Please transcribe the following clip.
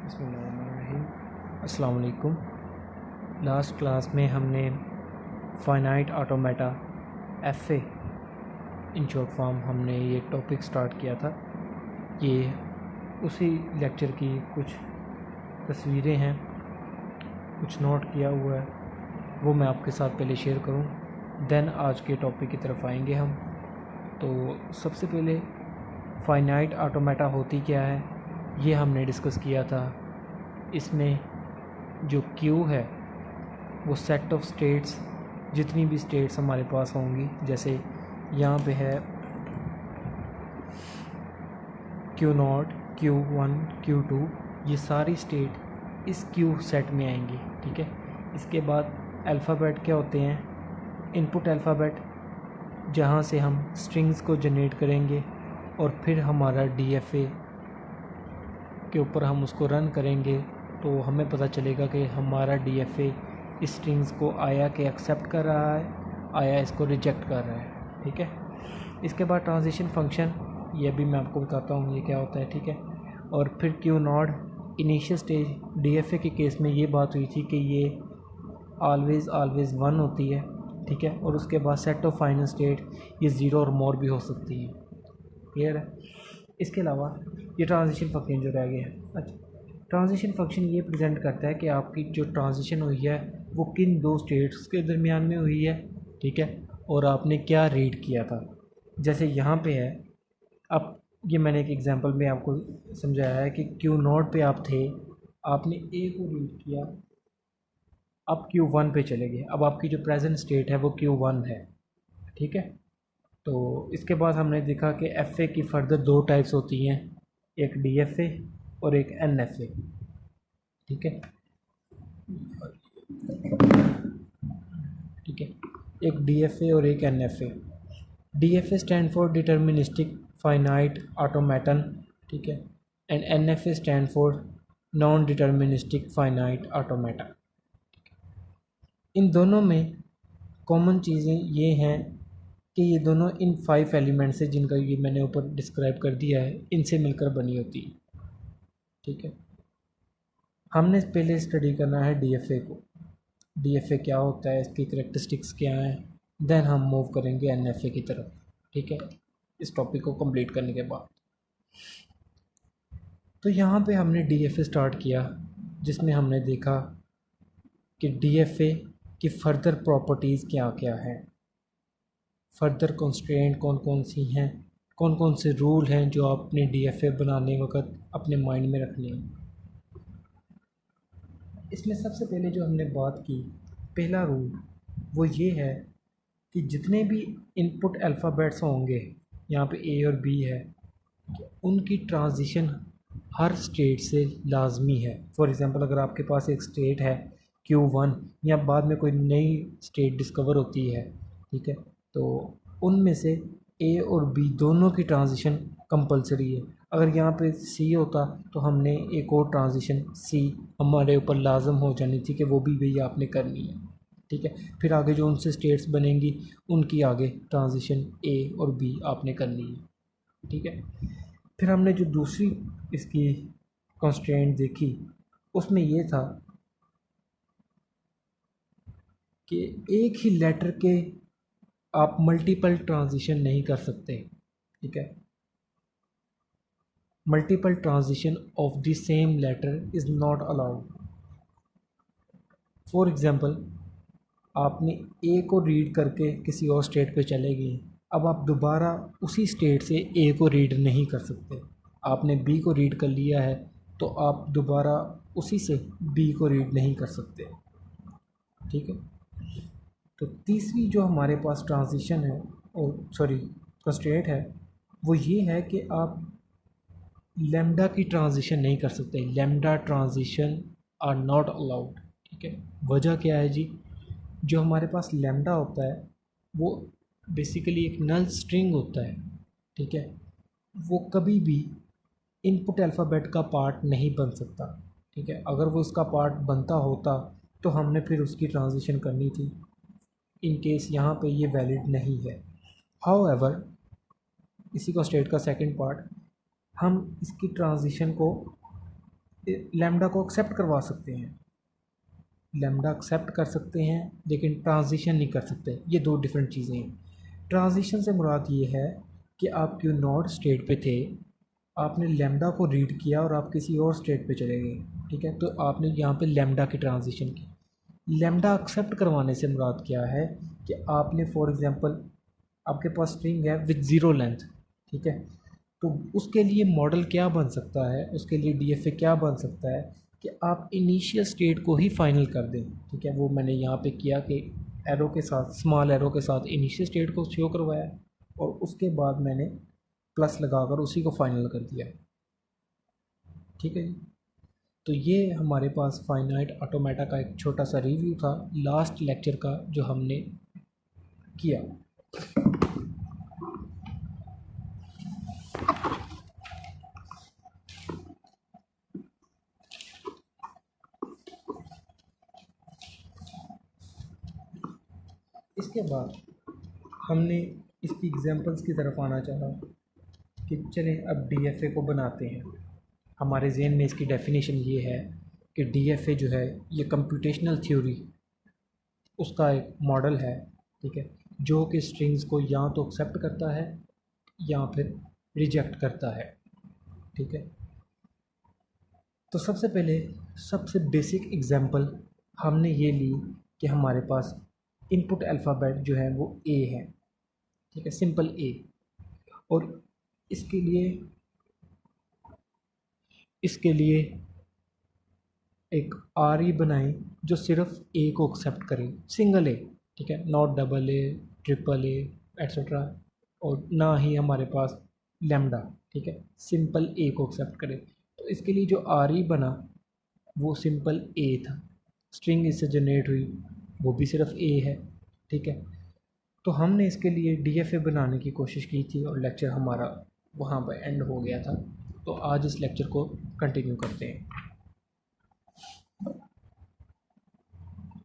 बिस्मिल्लाहिर्रहमानिर्रहीम। अस्सलाम वालेकुम। लास्ट क्लास में हमने finite automata FA in short form हमने ये टॉपिक स्टार्ट किया था। ये उसी लेक्चर की कुछ तस्वीरें हैं, कुछ नोट किया हुआ है, वो मैं आपके साथ पहले शेयर करूं, देन आज के टॉपिक की तरफ आएंगे हम। तो सबसे पहले फाइनाइट ऑटोमेटा होती क्या है ये हमने डिस्कस किया था। इसमें जो क्यू है वो सेट ऑफ स्टेट्स, जितनी भी स्टेट्स हमारे पास होंगी, जैसे यहाँ पे है Q0, Q1, Q2, ये सारी स्टेट इस क्यू सेट में आएंगी। ठीक है। इसके बाद अल्फ़ाबेट क्या होते हैं, इनपुट अल्फ़ाबेट, जहाँ से हम स्ट्रिंग्स को जनरेट करेंगे और फिर हमारा DFA के ऊपर हम उसको रन करेंगे तो हमें पता चलेगा कि हमारा DFA इस स्ट्रिंग्स को आया कि एक्सेप्ट कर रहा है, आया इसको रिजेक्ट कर रहा है। ठीक है। इसके बाद ट्रांजिशन फंक्शन, ये भी मैं आपको बताता हूँ ये क्या होता है। ठीक है। और फिर Q0, इनिशियल स्टेज DFA के केस में ये बात हुई थी कि ये ऑलवेज़ 1 होती है। ठीक है। और उसके बाद सेट ऑफ फाइनल स्टेट ये 0 और मोर भी हो सकती है। क्लियर है। इसके अलावा ये ट्रांजिशन फंक्शन जो रह गया है, अच्छा, ट्रांजिशन फंक्शन ये प्रेजेंट करता है कि आपकी जो ट्रांजिशन हुई है वो किन दो स्टेट्स के दरमियान में हुई है। ठीक है। और आपने क्या रीड किया था, जैसे यहाँ पे है। अब ये मैंने एक एग्जांपल में आपको समझाया है कि Q0 पे आप थे, आपने A को रीड किया, अब Q1 पे चले गए, अब आपकी जो प्रेजेंट स्टेट है वो Q1 है। ठीक है। तो इसके बाद हमने देखा कि FA की फर्दर दो टाइप्स होती हैं, एक DFA और एक NFA। ठीक है। ठीक है। एक DFA और एक NFA। DFA stand for deterministic finite automaton. ठीक है। And NFA stand for non deterministic finite automata. इन दोनों में कॉमन चीज़ें ये हैं कि ये दोनों इन 5 एलिमेंट्स से, जिनका ये मैंने ऊपर डिस्क्राइब कर दिया है, इनसे मिलकर बनी होती है। ठीक है। हमने पहले स्टडी करना है DFA को, DFA क्या होता है, इसकी करेक्टरिस्टिक्स क्या हैं, देन हम मूव करेंगे NFA की तरफ। ठीक है। इस टॉपिक को कंप्लीट करने के बाद तो यहाँ पे हमने DFA स्टार्ट किया, जिसमें हमने देखा कि DFA की फ़र्दर प्रॉपर्टीज़ क्या क्या हैं, फर्दर कंस्ट्रेंट कौन कौन सी हैं, कौन कौन से रूल हैं जो आपने DFA बनाने वक्त अपने माइंड में रखने हैं। इसमें सबसे पहले जो हमने बात की, पहला रूल वो ये है कि जितने भी इनपुट अल्फ़ाबेट्स होंगे, यहाँ पे A और B है, उनकी ट्रांजिशन हर स्टेट से लाजमी है। फॉर एग्ज़ाम्पल अगर आपके पास एक स्टेट है Q1, या बाद में कोई नई स्टेट डिस्कवर होती है, ठीक है, तो उनमें से A और B दोनों की ट्रांजिशन कंपलसरी है। अगर यहाँ पे C होता तो हमने एक और ट्रांजिशन C हमारे ऊपर लाजम हो जानी थी कि वो भी भैया आपने करनी है। ठीक है। फिर आगे जो उनसे स्टेट्स बनेंगी उनकी आगे ट्रांजिशन A और B आपने करनी है। ठीक है। फिर हमने जो दूसरी इसकी कंस्ट्रेंट देखी, उसमें ये था कि एक ही लेटर के आप मल्टीपल ट्रांजिशन नहीं कर सकते। ठीक है। Multiple transition of the same letter is not allowed. For example आपने A को रीड करके किसी और स्टेट पे चले गए, अब आप दोबारा उसी स्टेट से A को रीड नहीं कर सकते। आपने B को रीड कर लिया है तो आप दोबारा उसी से B को रीड नहीं कर सकते। ठीक है। तो तीसरी जो हमारे पास ट्रांजिशन है, और सॉरी कंस्ट्रेंट है, वो ये है कि आप लैम्डा की ट्रांजिशन नहीं कर सकते। Lambda transition are not allowed. ठीक है। वजह क्या है जी, जो हमारे पास लैम्डा होता है वो बेसिकली एक नल स्ट्रिंग होता है। ठीक है। वो कभी भी इनपुट अल्फ़ाबेट का पार्ट नहीं बन सकता। ठीक है। अगर वो इसका पार्ट बनता होता तो हमने फिर उसकी ट्रांजिशन करनी थी। इन केस यहाँ पे ये वैलिड नहीं है। हाउएवर, इसी को स्टेट का सेकंड पार्ट, हम इसकी ट्रांजिशन को लैम्डा को एक्सेप्ट करवा सकते हैं, लैम्डा एक्सेप्ट कर सकते हैं लेकिन ट्रांजिशन नहीं कर सकते। ये दो डिफरेंट चीज़ें हैं। ट्रांजिशन से मुराद ये है कि आप क्यू नॉट स्टेट पे थे, आपने लैम्डा को रीड किया और आप किसी और स्टेट पे चले गए, ठीक है, तो आपने यहाँ पे लैम्डा की ट्रांजिशन की। लैम्डा एक्सेप्ट करवाने से मुराद क्या है कि आपने फॉर एग्जांपल आपके पास स्ट्रिंग है विद ज़ीरो लेंथ, ठीक है, तो उसके लिए मॉडल क्या बन सकता है, उसके लिए डीएफए क्या बन सकता है कि आप इनिशियल स्टेट को ही फाइनल कर दें, ठीक है। वो मैंने यहाँ पे किया कि एरो के साथ, स्मॉल एरो के साथ इनिशियल स्टेट को शो करवाया और उसके बाद मैंने प्लस लगाकर उसी को फाइनल कर दिया, ठीक है जी। तो ये हमारे पास फाइनाइट ऑटोमेटा का एक छोटा सा रिव्यू था लास्ट लेक्चर का जो हमने किया। इसके बाद हमने इसकी एग्जांपल्स की तरफ आना चाहा कि चलें अब डीएफए को बनाते हैं। हमारे ज़हन में इसकी डेफिनेशन ये है कि डीएफए जो है ये कंप्यूटेशनल थ्योरी उसका एक मॉडल है, ठीक है, जो कि स्ट्रिंग्स को या तो एक्सेप्ट करता है या फिर रिजेक्ट करता है, ठीक है। तो सबसे पहले सबसे बेसिक एग्जांपल हमने ये ली कि हमारे पास इनपुट अल्फ़ाबेट जो है वो ए है, ठीक है, सिंपल ए, और इसके लिए एक आर ई बनाएं जो सिर्फ ए को एक्सेप्ट करे, सिंगल ए, ठीक है, not double A, triple A etcetera, और ना ही हमारे पास लैम्डा, ठीक है, सिंपल ए को एक्सेप्ट करे। तो इसके लिए जो आर ई बना वो सिंपल ए था, स्ट्रिंग इससे जनरेट हुई वो भी सिर्फ ए है, ठीक है। तो हमने इसके लिए डीएफए बनाने की कोशिश की थी और लेक्चर हमारा वहाँ पर एंड हो गया था। तो आज इस लेक्चर को कंटिन्यू करते हैं।